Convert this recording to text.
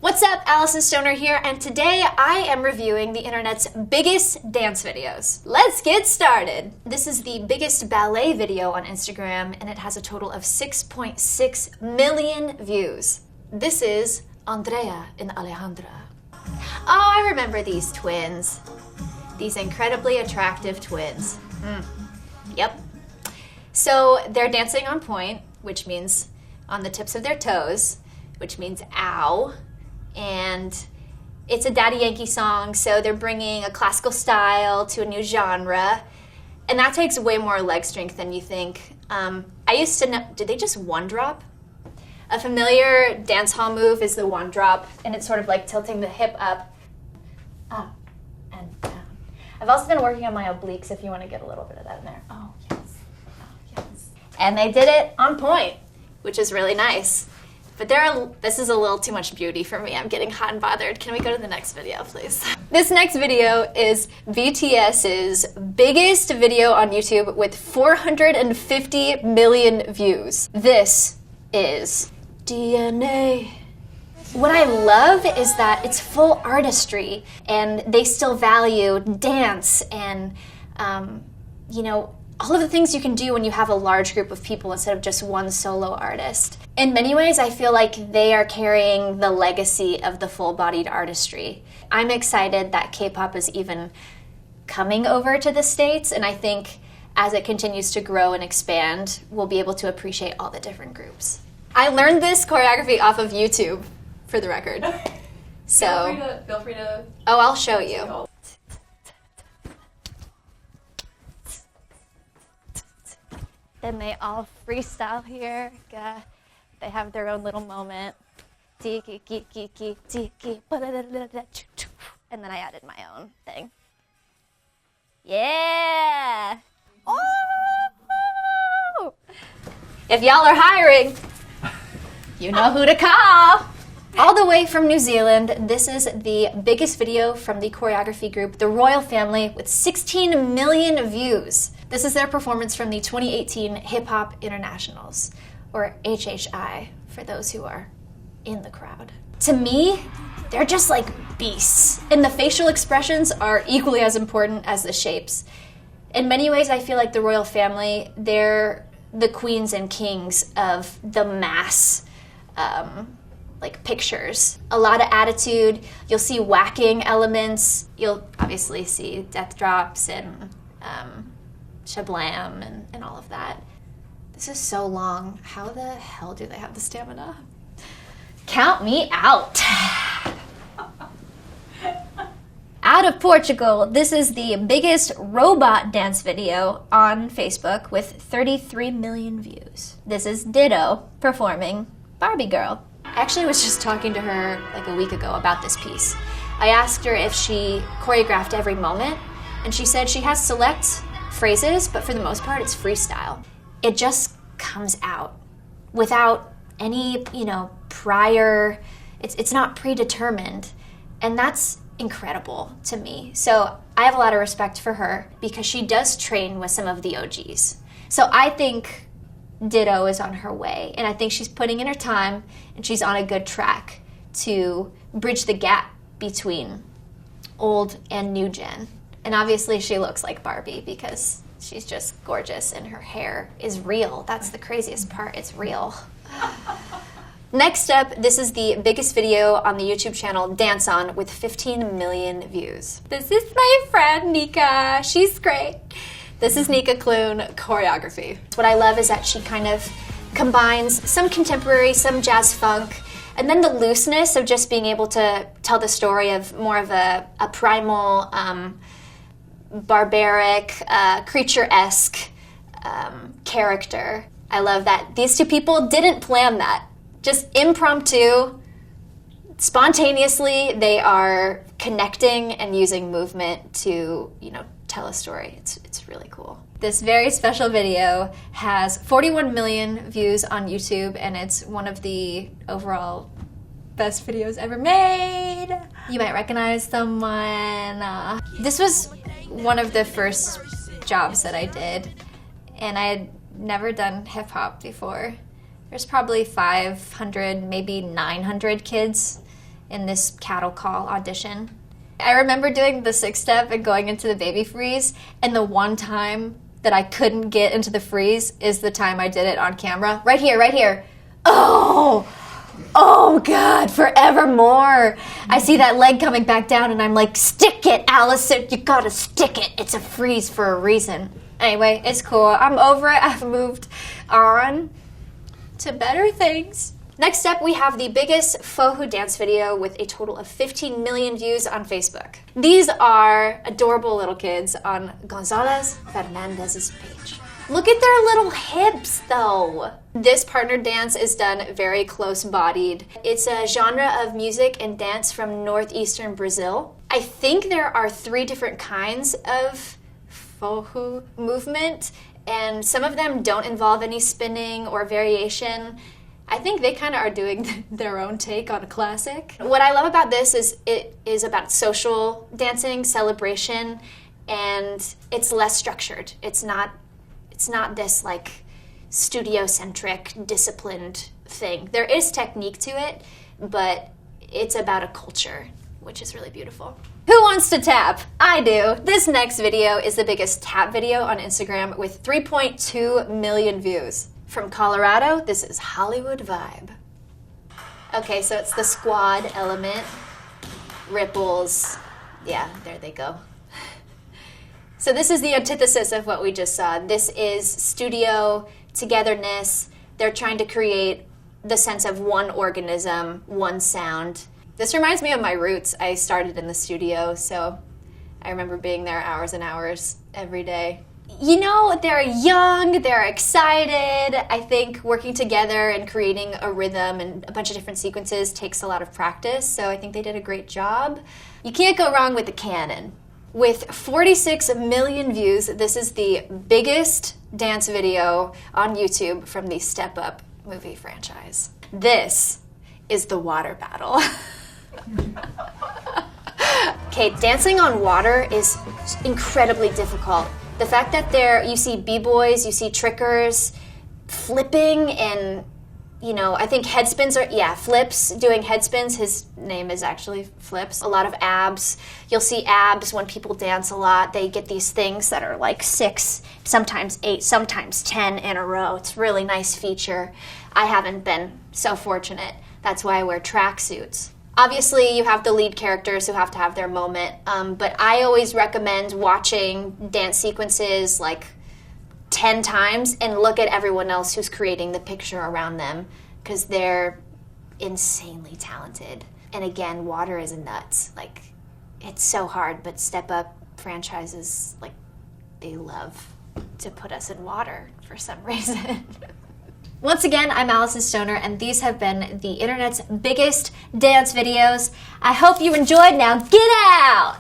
What's up, Alyson Stoner here, and today I am reviewing the internet's biggest dance videos. Let's get started! This is the biggest ballet video on Instagram, and it has a total of 6.6 million views. This is Andrea and Alejandra. Oh, I remember these twins. These incredibly attractive twins. Yep. So they're dancing on point, which means on the tips of their toes, which means ow. And it's a Daddy Yankee song, so they're bringing a classical style to a new genre, and that takes way more leg strength than you think. I used to know, did they just one drop? A familiar dance hall move is the one drop, and it's sort of like tilting the hip up and down. I've also been working on my obliques if you want to get a little bit of that in there. Oh, yes. Oh, yes. And they did it on point, which is really nice. But this is a little too much beauty for me. I'm getting hot and bothered. Can we go to the next video, please? This next video is BTS's biggest video on YouTube with 450 million views. This is DNA. What I love is that it's full artistry, and they still value dance and, all of the things you can do when you have a large group of people instead of just one solo artist. In many ways, I feel like they are carrying the legacy of the full-bodied artistry. I'm excited that K-pop is even coming over to the States, and I think as it continues to grow and expand, we'll be able to appreciate all the different groups. I learned this choreography off of YouTube, for the record. So, feel free to. Oh, I'll show you. Then they all freestyle here. They have their own little moment. And then I added my own thing. Yeah! Oh! If y'all are hiring, you know who to call. All the way from New Zealand, this is the biggest video from the choreography group, the Royal Family, with 16 million views. This is their performance from the 2018 Hip Hop Internationals, or HHI, for those who are in the crowd. To me, they're just like beasts, and the facial expressions are equally as important as the shapes. In many ways, I feel like the Royal Family, they're the queens and kings of the mass pictures. A lot of attitude. You'll see whacking elements. You'll obviously see death drops and shablam and all of that. This is so long. How the hell do they have the stamina? Count me out. Out of Portugal, this is the biggest robot dance video on Facebook with 33 million views. This is Dytto performing Barbie Girl. I actually was just talking to her like a week ago about this piece. I asked her if she choreographed every moment, and she said she has select phrases, but for the most part it's freestyle. It just comes out without any, prior, it's not predetermined, and that's incredible to me. So I have a lot of respect for her because she does train with some of the OGs. So I think Dytto is on her way, and I think she's putting in her time, and she's on a good track to bridge the gap between old and new gen. And obviously she looks like Barbie because she's just gorgeous and her hair is real. That's the craziest part, it's real. Next up, this is the biggest video on the YouTube channel DanceOn with 15 million views. This is my friend Nika, she's great. This is Nika Kloon choreography. What I love is that she kind of combines some contemporary, some jazz funk, and then the looseness of just being able to tell the story of more of a primal, barbaric, creature-esque character. I love that these two people didn't plan that. Just impromptu, spontaneously, they are connecting and using movement to, tell a story. It's really cool. This very special video has 41 million views on YouTube, and it's one of the overall best videos ever made. You might recognize someone. This was one of the first jobs that I did, and I had never done hip hop before. There's probably 500, maybe 900 kids in this cattle call audition. I remember doing the 6-step and going into the baby freeze, and the one time that I couldn't get into the freeze is the time I did it on camera. Right here, right here. Oh God, forevermore. I see that leg coming back down and I'm like, stick it, Alyson, you gotta stick it. It's a freeze for a reason. Anyway, it's cool. I'm over it. I've moved on to better things. Next up, we have the biggest Fohu dance video with a total of 15 million views on Facebook. These are adorable little kids on Gonzalez Fernandez's page. Look at their little hips, though. This partner dance is done very close-bodied. It's a genre of music and dance from northeastern Brazil. I think there are 3 different kinds of Fohu movement, and some of them don't involve any spinning or variation. I think they kind of are doing their own take on a classic. What I love about this is it is about social dancing, celebration, and it's less structured. It's not this like studio-centric, disciplined thing. There is technique to it, but it's about a culture, which is really beautiful. Who wants to tap? I do. This next video is the biggest tap video on Instagram with 3.2 million views. From Colorado, this is Hollywood Vibe. Okay, so it's the squad element, ripples. Yeah, there they go. So this is the antithesis of what we just saw. This is studio togetherness. They're trying to create the sense of one organism, one sound. This reminds me of my roots. I started in the studio, so I remember being there hours and hours every day. You know, they're young, they're excited. I think working together and creating a rhythm and a bunch of different sequences takes a lot of practice, so I think they did a great job. You can't go wrong with the canon. With 46 million views, this is the biggest dance video on YouTube from the Step Up movie franchise. This is the water battle. Okay, dancing on water is incredibly difficult. The fact that you see b-boys, you see trickers flipping and, you know, I think headspins Flips doing headspins. His name is actually Flips. A lot of abs. You'll see abs when people dance a lot. They get these things that are like 6, sometimes 8, sometimes 10 in a row. It's a really nice feature. I haven't been so fortunate. That's why I wear tracksuits. Obviously, you have the lead characters who have to have their moment, but I always recommend watching dance sequences like 10 times and look at everyone else who's creating the picture around them because they're insanely talented. And again, water is nuts. Like, it's so hard, but Step Up franchises, like, they love to put us in water for some reason. Once again, I'm Alyson Stoner, and these have been the internet's biggest dance videos. I hope you enjoyed. Now get out!